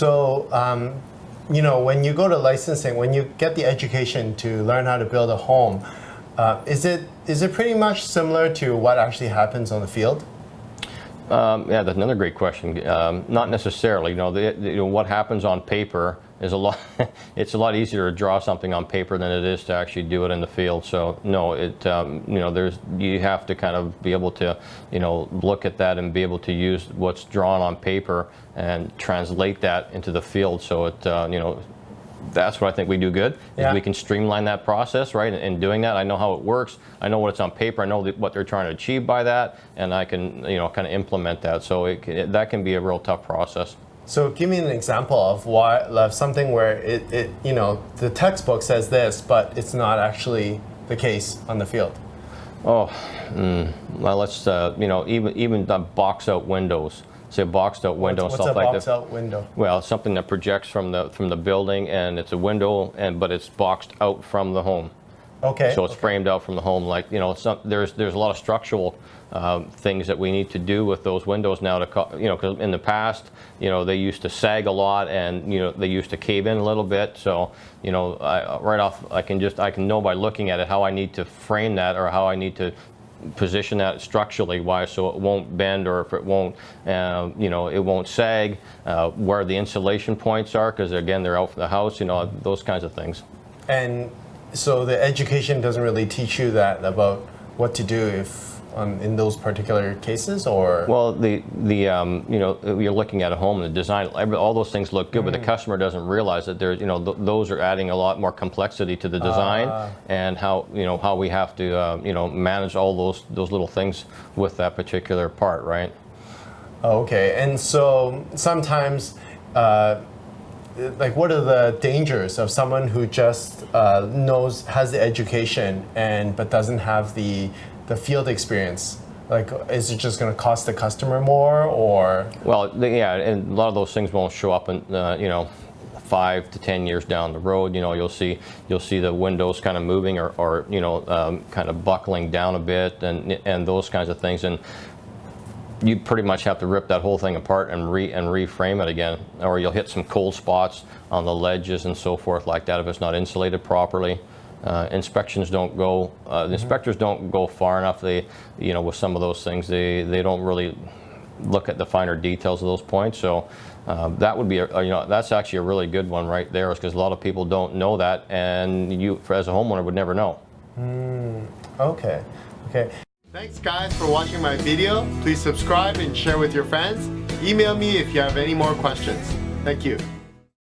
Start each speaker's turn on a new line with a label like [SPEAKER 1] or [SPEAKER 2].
[SPEAKER 1] So, you know, when you go to licensing, when you get the education to learn how to build a home, is it pretty much similar to what actually happens on the field?
[SPEAKER 2] Yeah, that's another great question. Not necessarily. You know, what happens on paper is a lot. It's a lot easier to draw something on paper than it is to actually do it in the field. So no, you know, you have to kind of be able to, you know, look at that and be able to use what's drawn on paper and translate that into the field. So it, you know, that's what I think we do good, is we can streamline that process, right? And doing that, I know how it works. I know what's on paper. I know what they're trying to achieve by that, and I can, you know, kind of implement that. So that can be a real tough process.
[SPEAKER 1] So give me an example of something where you know, the textbook says this, but it's not actually the case on the field.
[SPEAKER 2] Oh, well, let's, you know, even the box out windows. Say a boxed out window and stuff like that.
[SPEAKER 1] What's a boxed out window?
[SPEAKER 2] Well, something that projects from the building, and it's a window, but it's boxed out from the home.
[SPEAKER 1] Okay.
[SPEAKER 2] So it's framed out from the home. Like, you know, there's a lot of structural things that we need to do with those windows now to, you know, because in the past, you know, they used to sag a lot, and, you know, they used to cave in a little bit. So, you know, right off, I can know by looking at it how I need to frame that, or how I need to position that structurally, so it won't bend, or if it won't, you know, it won't sag, where the insulation points are, because again, they're out from the house, you know, those kinds of things. And
[SPEAKER 1] so the education doesn't really teach you that about what to do if in those particular cases, or?
[SPEAKER 2] Well, you know, you're looking at a home, the design, all those things look good, but the customer doesn't realize that there's, you know, those are adding a lot more complexity to the design, and how, you know, how we have to, you know, manage all those little things with that particular part, right?
[SPEAKER 1] Okay, and so sometimes, like, what are the dangers of someone who just has the education but doesn't have the field experience? Like, is it just going to cost the customer more, or?
[SPEAKER 2] Well, yeah, and a lot of those things won't show up in, you know, 5 to 10 years down the road. You know, you'll see the windows kind of moving, or you know, kind of buckling down a bit, and those kinds of things. And you pretty much have to rip that whole thing apart and reframe it again, or you'll hit some cold spots on the ledges and so forth like that if it's not insulated properly. Inspections don't go, the inspectors don't go far enough. They, you know, with some of those things, they don't really look at the finer details of those points. So that would be, you know, that's actually a really good one right there, because a lot of people don't know that, and you, as a homeowner, would never know.
[SPEAKER 1] Okay. Thanks guys for watching my video. Please subscribe and share with your friends. Email me if you have any more questions. Thank you.